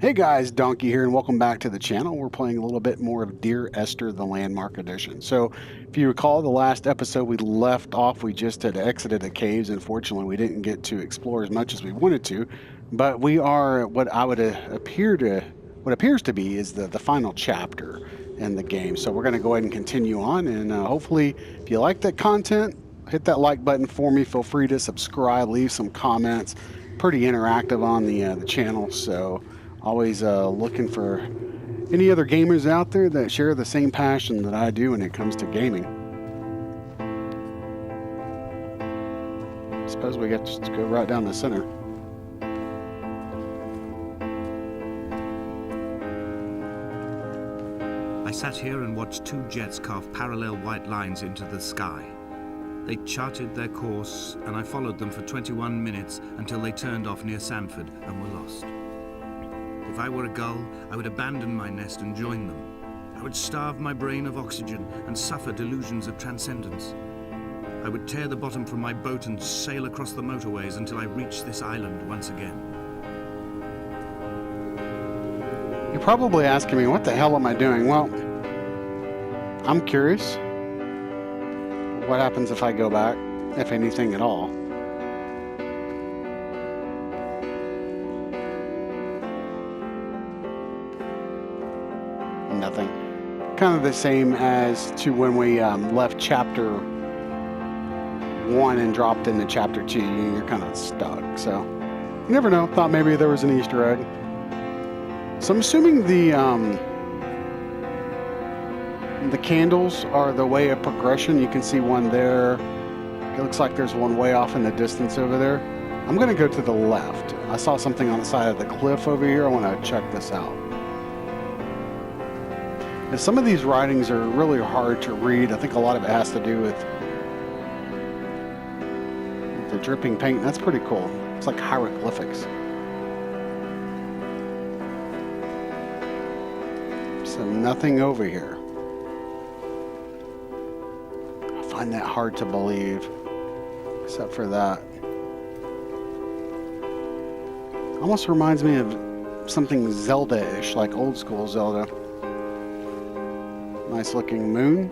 Hey guys, Donkey here, and welcome back to the channel. We're playing a little bit more of Dear Esther, the Landmark Edition. So, if you recall the last episode we left off, we just had exited the caves. Unfortunately, we didn't get to explore as much as we wanted to, but we are what I would what appears to be is the final chapter in the game. So we're going to go ahead and continue on, and hopefully, if you like that content, hit that like button for me. Feel free to subscribe, leave some comments. Pretty interactive on the channel, so. Always looking for any other gamers out there that share the same passion that I do when it comes to gaming. Suppose we get just to go right down the center. I sat here and watched two jets carve parallel white lines into the sky. They charted their course, and I followed them for 21 minutes until they turned off near Sanford and were lost. If I were a gull, I would abandon my nest and join them. I would starve my brain of oxygen and suffer delusions of transcendence. I would tear the bottom from my boat and sail across the motorways until I reached this island once again. You're probably asking me, what the hell am I doing? Well, I'm curious. What happens if I go back, if anything at all? Nothing. Kind of the same as to when we left chapter 1 and dropped into chapter 2. You're kind of stuck. So you never know. Thought maybe there was an Easter egg. So I'm assuming the candles are the way of progression. You can see one there. It looks like there's one way off in the distance over there. I'm going to go to the left. I saw something on the side of the cliff over here. I want to check this out. Now, some of these writings are really hard to read. I think a lot of it has to do with the dripping paint. That's pretty cool. It's like hieroglyphics. So nothing over here. I find that hard to believe, except for that. Almost reminds me of something Zelda-ish, like old school Zelda. Nice looking moon.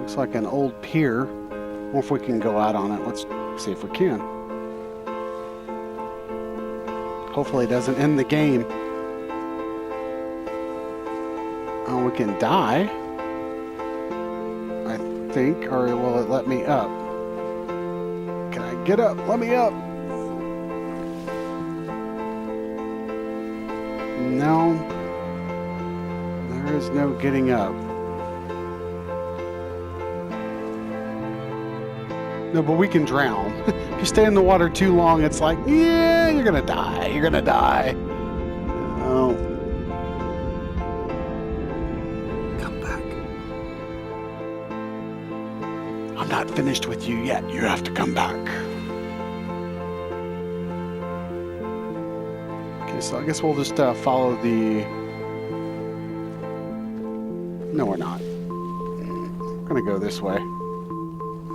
Looks like an old pier. I wonder if we can go out on it. Let's see if we can. Hopefully it doesn't end the game. Oh, we can die, I think, or will it let me up? Can I get up? Let me up. No, there is no getting up. No, but we can drown. If you stay in the water too long, it's like, yeah, you're gonna die. You're gonna die. Oh. Come back. I'm not finished with you yet. You have to come back. So I guess we'll just follow the... No, we're not. We're gonna go this way.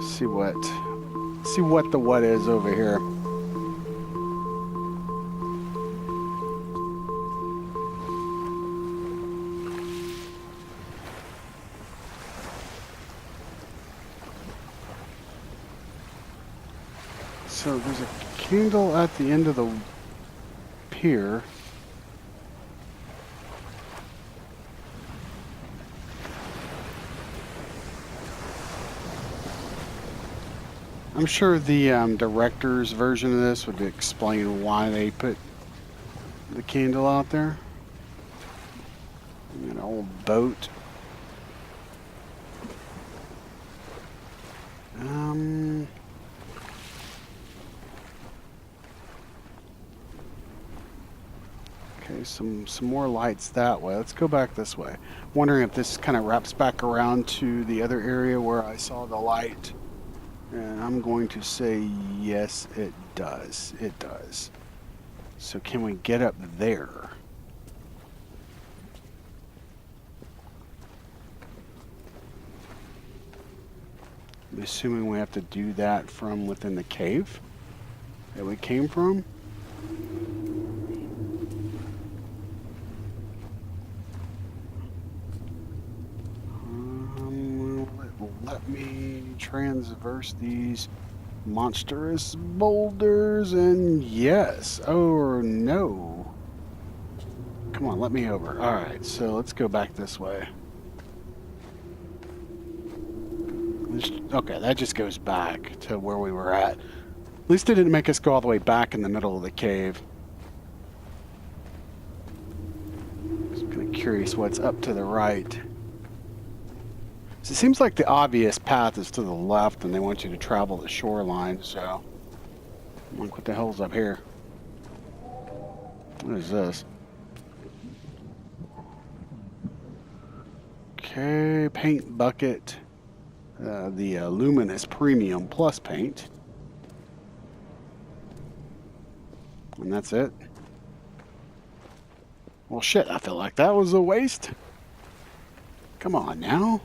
See what the what is over here. So there's a candle at the end of the pier. I'm sure the director's version of this would explain why they put the candle out there. An old boat. Okay, some more lights that way. Let's go back this way. Wondering if this kind of wraps back around to the other area where I saw the light. And I'm going to say yes, it does. It does. So can we get up there? I'm assuming we have to do that from within the cave that we came from. Let me transverse these monstrous boulders, and yes, or no. Come on, let me over. All right, so let's go back this way. Okay, that just goes back to where we were at. At least it didn't make us go all the way back in the middle of the cave. I'm kind of curious what's up to the right. So it seems like the obvious path is to the left, and they want you to travel the shoreline, so... Like, what the hell's up here? What is this? Okay, paint bucket. The Luminous Premium Plus paint. And that's it. Well, shit, I feel like that was a waste. Come on now.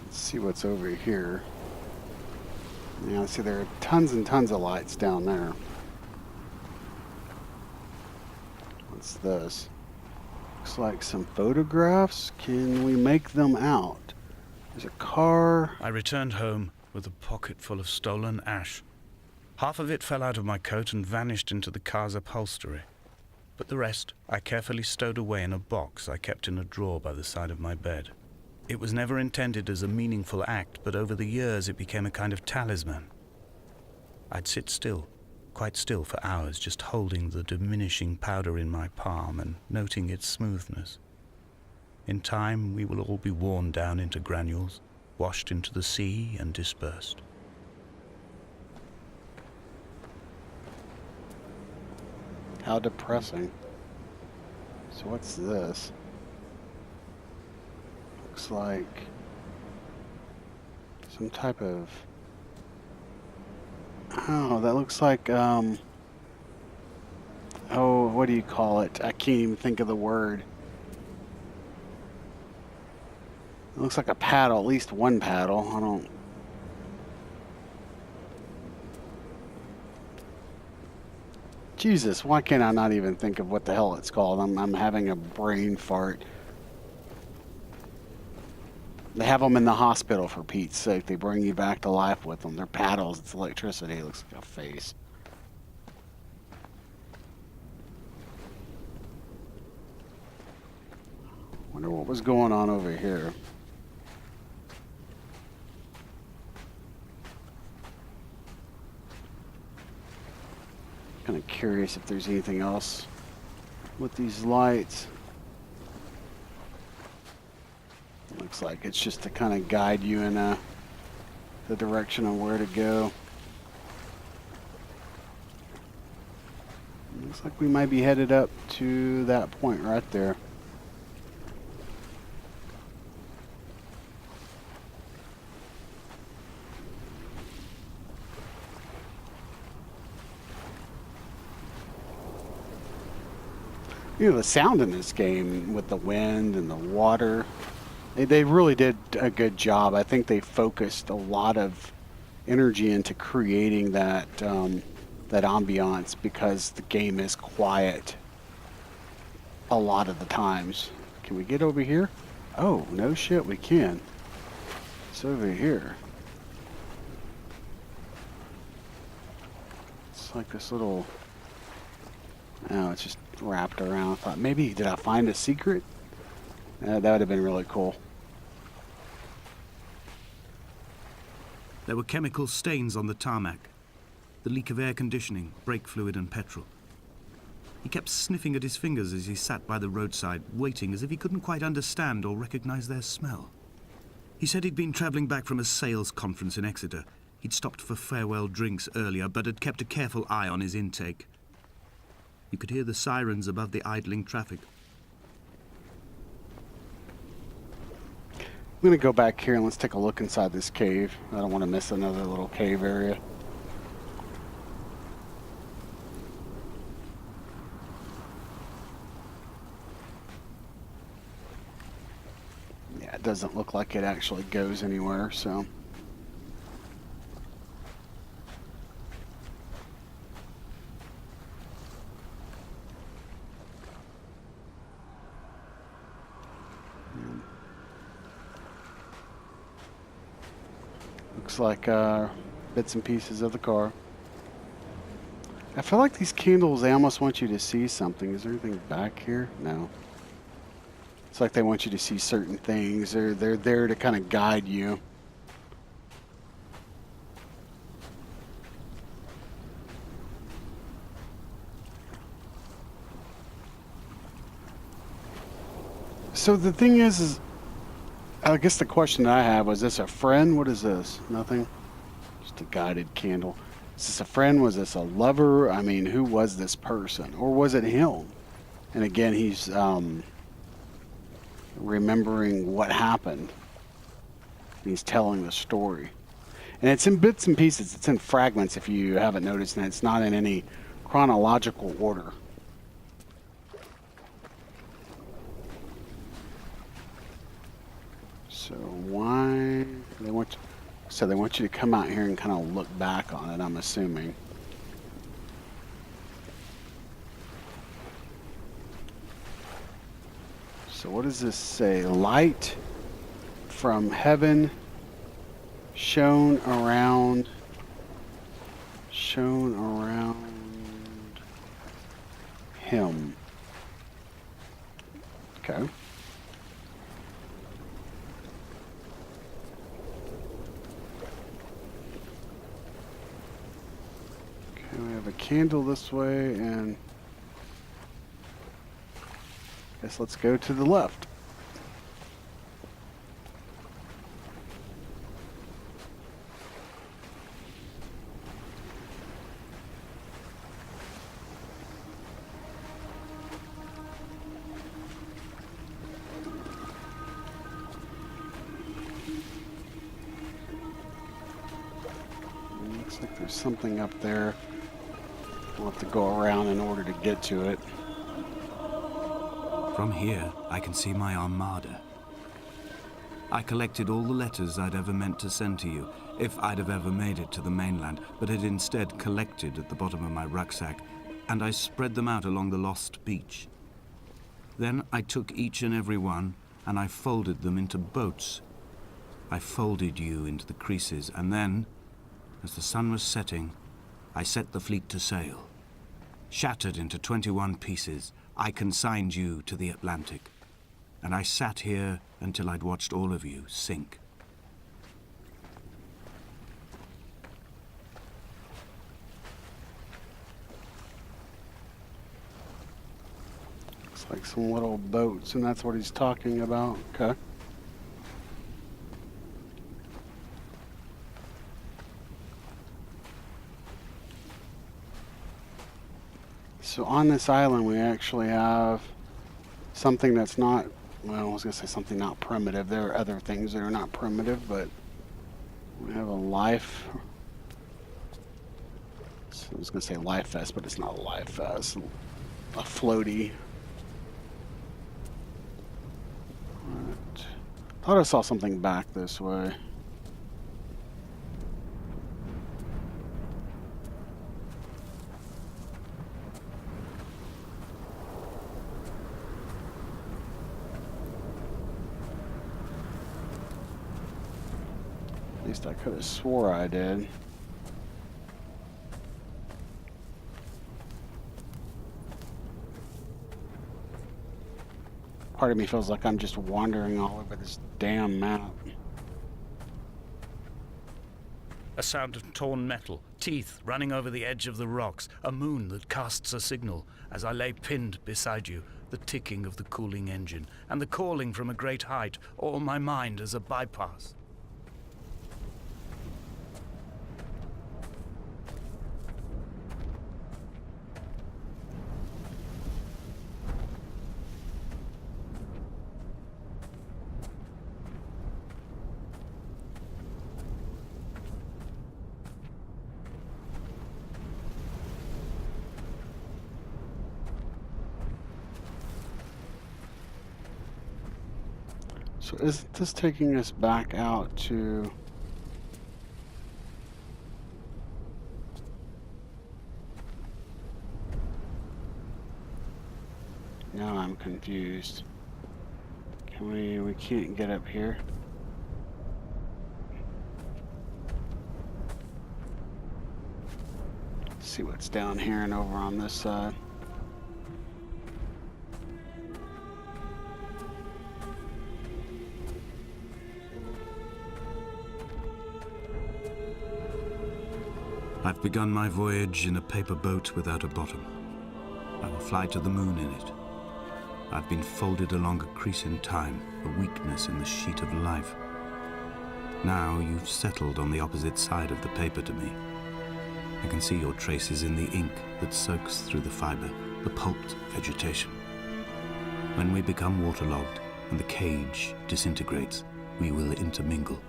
Let's see what's over here. Yeah, see, there are tons and tons of lights down there. What's this? Looks like some photographs. Can we make them out? There's a car. I returned home with a pocket full of stolen ash. Half of it fell out of my coat and vanished into the car's upholstery. But the rest I carefully stowed away in a box I kept in a drawer by the side of my bed. It was never intended as a meaningful act, but over the years it became a kind of talisman. I'd sit still, quite still for hours, just holding the diminishing powder in my palm and noting its smoothness. In time, we will all be worn down into granules, washed into the sea and dispersed. How depressing. So what's this? Looks like some type of... Oh, that looks like, oh, what do you call it? I can't even think of the word. It looks like a paddle, at least one paddle. I don't... Jesus, why can't I not even think of what the hell it's called? I'm having a brain fart. They have them in the hospital, for Pete's sake. They bring you back to life with them. They're paddles. It's electricity. It looks like a face. Wonder what was going on over here. Kind of curious if there's anything else with these lights. Looks like it's just to kind of guide you in the direction of where to go. Looks like we might be headed up to that point right there. You know, the sound in this game with the wind and the water, they really did a good job. I think they focused a lot of energy into creating that that ambiance, because the game is quiet a lot of the times. Can we get over here? Oh, no shit, we can. It's over here. It's like this little... Oh, it's just wrapped around. I thought, maybe, did I find a secret? That would have been really cool. There were chemical stains on the tarmac, the leak of air conditioning, brake fluid and petrol. He kept sniffing at his fingers as he sat by the roadside, waiting as if he couldn't quite understand or recognize their smell. He said he'd been traveling back from a sales conference in Exeter. He'd stopped for farewell drinks earlier, but had kept a careful eye on his intake. You could hear the sirens above the idling traffic. I'm going to go back here and let's take a look inside this cave. I don't want to miss another little cave area. It doesn't look like it actually goes anywhere, so. Looks like bits and pieces of the car. I feel like these candles, they almost want you to see something. Is there anything back here? No. It's like they want you to see certain things. They're there to kind of guide you. So the thing is I guess the question I have, was this a friend? What is this? Nothing? Just a guided candle. Is this a friend? Was this a lover? I mean, who was this person? Or was it him? And again, he's remembering what happened. He's telling the story. And it's in bits and pieces. It's in fragments, if you haven't noticed, and it's not in any chronological order. So why they want you, so they want you to come out here and kind of look back on it, I'm assuming. So what does this say? Light from heaven shone around him. Okay. We have a candle this way, and I guess let's go to the left. Looks like there's something up there. We'll have to go around in order to get to it. From here, I can see my armada. I collected all the letters I'd ever meant to send to you, if I'd have ever made it to the mainland, but had instead collected at the bottom of my rucksack, and I spread them out along the lost beach. Then I took each and every one, and I folded them into boats. I folded you into the creases, and then, as the sun was setting, I set the fleet to sail. Shattered into 21 pieces, I consigned you to the Atlantic, and I sat here until I'd watched all of you sink. Looks like some little boats, and that's what he's talking about. Okay. So on this island, we actually have something that's not, well, I was going to say something not primitive. There are other things that are not primitive, but we have a life. So I was going to say life vest, but it's not a life vest. A floaty. Right. Thought I saw something back this way. At least I could have swore I did. Part of me feels like I'm just wandering all over this damn map. A sound of torn metal, teeth running over the edge of the rocks, a moon that casts a signal as I lay pinned beside you, the ticking of the cooling engine, and the calling from a great height, all my mind as a bypass. So isn't this taking us back out to... Now I'm confused. Can we can't get up here? Let's see what's down here and over on this side. I've begun my voyage in a paper boat without a bottom. I will fly to the moon in it. I've been folded along a crease in time, a weakness in the sheet of life. Now you've settled on the opposite side of the paper to me. I can see your traces in the ink that soaks through the fiber, the pulped vegetation. When we become waterlogged and the cage disintegrates, we will intermingle.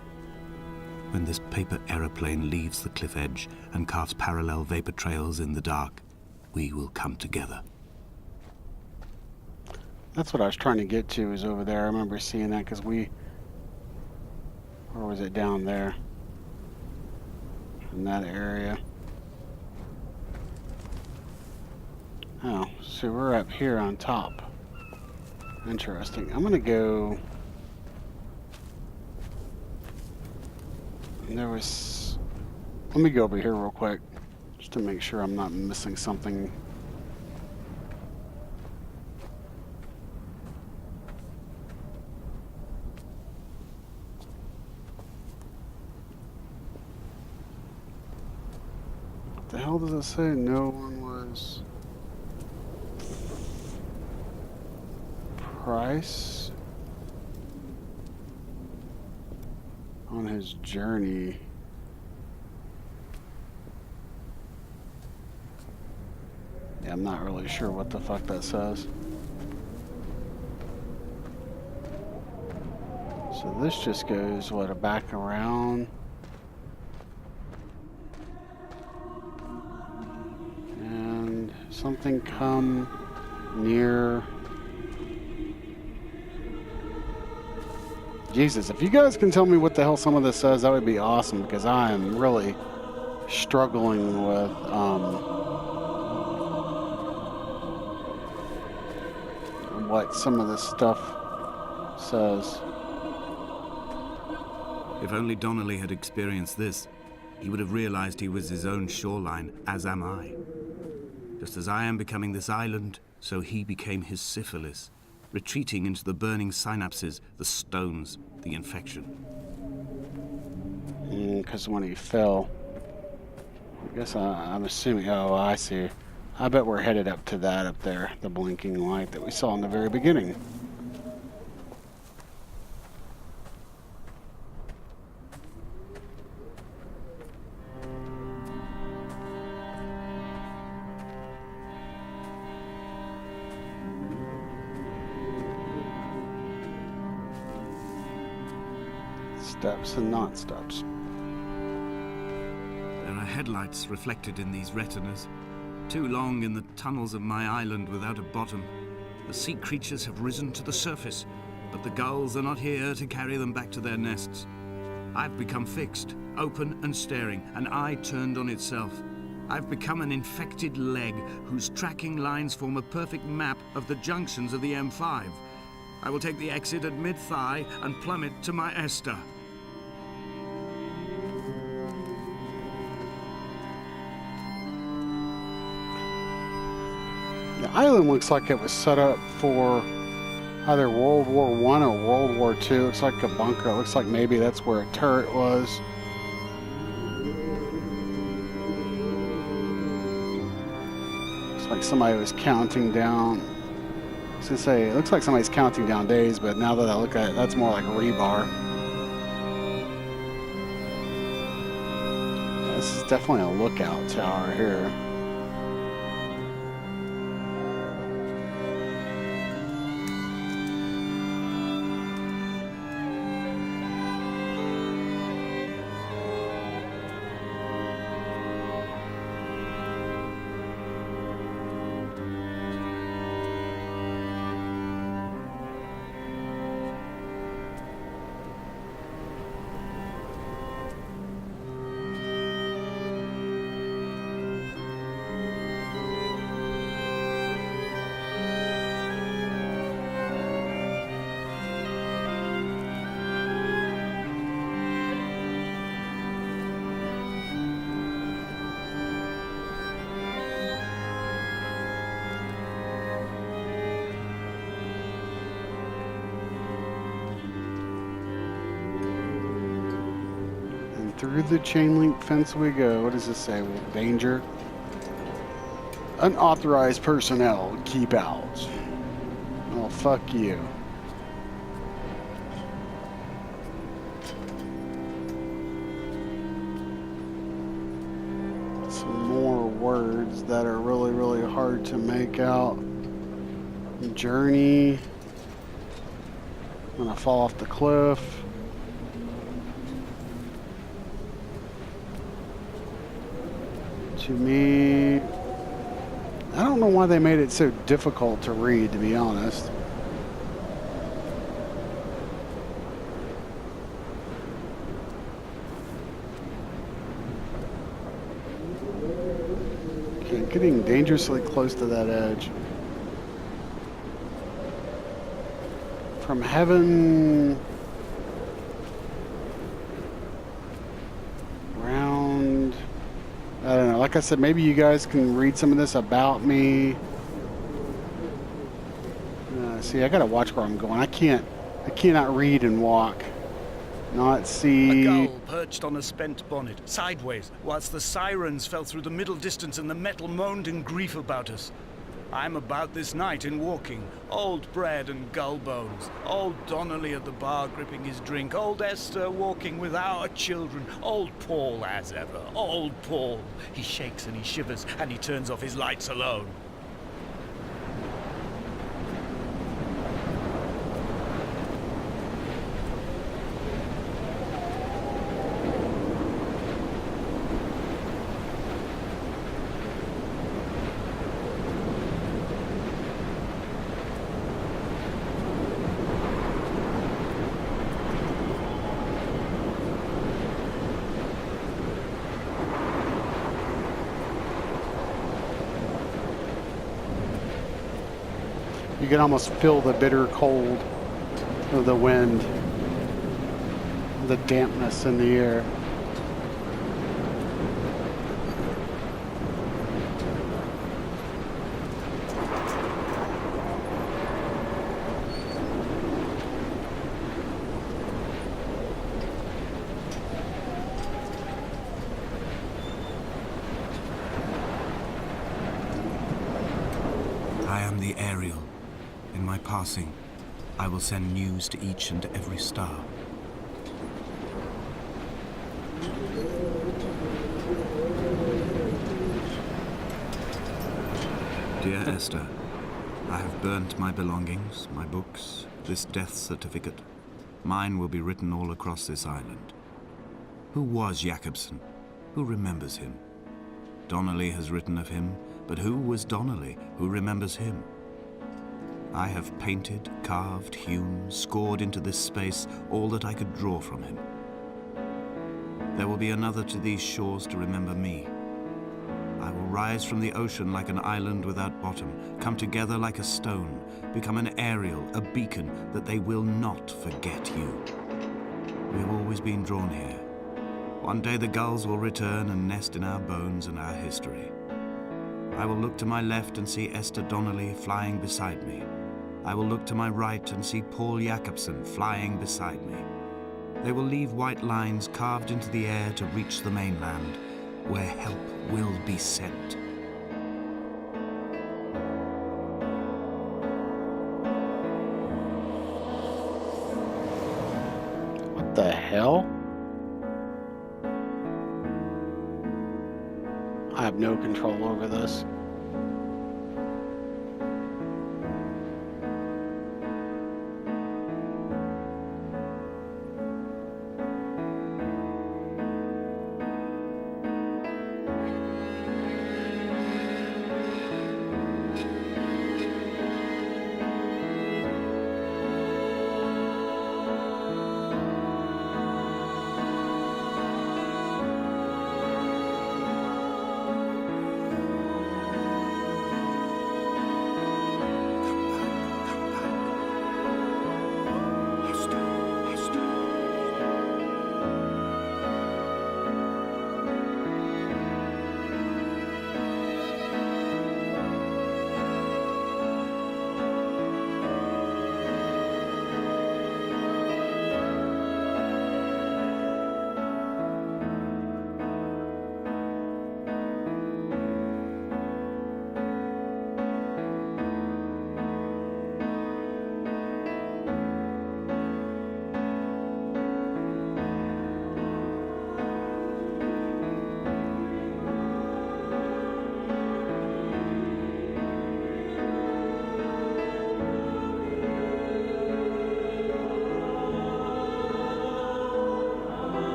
When this paper aeroplane leaves the cliff edge and carves parallel vapor trails in the dark, we will come together. That's what I was trying to get to, is over there. I remember seeing that because we... Or was it down there? In that area. Oh, so we're up here on top. Interesting. I'm gonna go... There was... Let me go over here real quick, just to make sure I'm not missing something. What the hell does it say? No one was... Price? On his journey. Yeah, I'm not really sure what the fuck that says. So this just goes, what, back around? And something come near... Jesus, if you guys can tell me what the hell some of this says, that would be awesome, because I am really struggling with what some of this stuff says. If only Donnelly had experienced this, he would have realized he was his own shoreline, as am I. Just as I am becoming this island, so he became his syphilis, retreating into the burning synapses, the stones, the infection. Because when he fell, I guess I'm assuming, oh, I see. I bet we're headed up to that up there, the blinking light that we saw in the very beginning. Steps and not steps. There are headlights reflected in these retinas. Too long in the tunnels of my island without a bottom. The sea creatures have risen to the surface, but the gulls are not here to carry them back to their nests. I've become fixed, open and staring, an eye turned on itself. I've become an infected leg whose tracking lines form a perfect map of the junctions of the M5. I will take the exit at mid-thigh and plummet to my Esther. The island looks like it was set up for either World War I or World War II. Looks like a bunker. It looks like maybe that's where a turret was. Looks like somebody was counting down. I was gonna say, it looks like somebody's counting down days, but now that I look at it, that's more like rebar. This is definitely a lookout tower here. Through the chain link fence we go. What does this say? Danger. Unauthorized personnel, keep out. Oh, fuck you. Some more words that are really, really hard to make out. Journey. I'm gonna fall off the cliff. To me, I don't know why they made it so difficult to read, to be honest. Okay, getting dangerously close to that edge. From heaven round. I don't know. Like I said, maybe you guys can read some of this about me. See, I gotta watch where I'm going. I cannot read and walk. Not see. A gull perched on a spent bonnet, sideways, whilst the sirens fell through the middle distance and the metal moaned in grief about us. I'm about this night in walking, old bread and gull bones, old Donnelly at the bar gripping his drink, old Esther walking with our children, old Paul as ever, old Paul. He shakes and he shivers and he turns off his lights alone. You can almost feel the bitter cold of the wind, the dampness in the air. I am the Ariel. In my passing, I will send news to each and every star. Dear Esther, I have burnt my belongings, my books, this death certificate. Mine will be written all across this island. Who was Jakobson? Who remembers him? Donnelly has written of him, but who was Donnelly? Who remembers him? I have painted, carved, hewn, scored into this space all that I could draw from him. There will be another to these shores to remember me. I will rise from the ocean like an island without bottom, come together like a stone, become an Ariel, a beacon that they will not forget you. We have always been drawn here. One day the gulls will return and nest in our bones and our history. I will look to my left and see Esther Donnelly flying beside me. I will look to my right and see Paul Jakobson flying beside me. They will leave white lines carved into the air to reach the mainland, where help will be sent. What the hell? I have no control over this.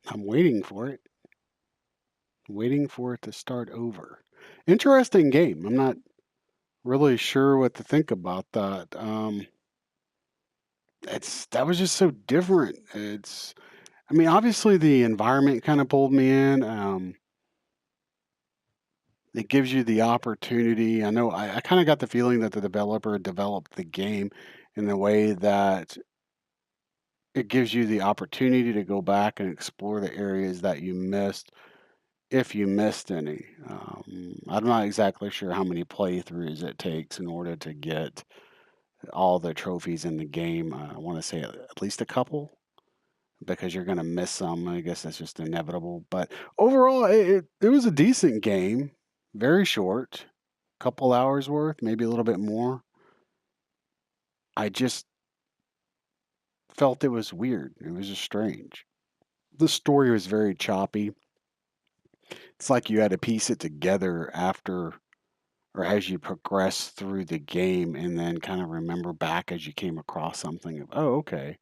I'm waiting for it. Waiting for it to start over. Interesting game. I'm not really sure what to think about that. That was just so different. I mean, obviously the environment kind of pulled me in. It gives you the opportunity. I know I kind of got the feeling that the developer developed the game in the way that it gives you the opportunity to go back and explore the areas that you missed if you missed any. I'm not exactly sure how many playthroughs it takes in order to get all the trophies in the game. I want to say at least a couple because you're going to miss some. I guess that's just inevitable. But overall, it was a decent game. Very short, couple hours worth, maybe a little bit more. I just felt it was weird. It was just strange. The story was very choppy. It's like you had to piece it together after or as you progress through the game and then kind of remember back as you came across something of, oh, okay.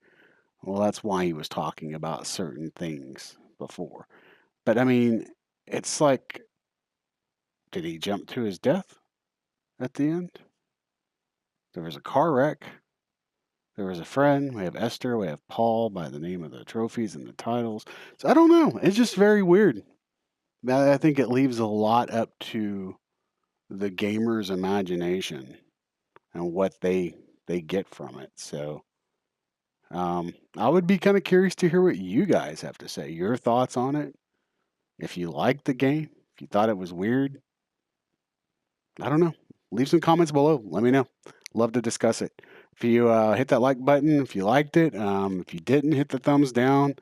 Well, that's why he was talking about certain things before. But I mean, it's like, did he jump to his death at the end? There was a car wreck. There was a friend. We have Esther. We have Paul by the name of the trophies and the titles. So I don't know. It's just very weird. I think it leaves a lot up to the gamer's imagination and what they get from it. So I would be kind of curious to hear what you guys have to say. Your thoughts on it. If you liked the game, if you thought it was weird, I don't know. Leave some comments below. Let me know. Love to discuss it. If you hit that like button, if you liked it, if you didn't, hit the thumbs down,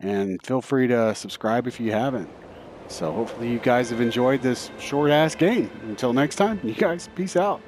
and feel free to subscribe if you haven't. So hopefully you guys have enjoyed this short ass game. Until next time, you guys, peace out.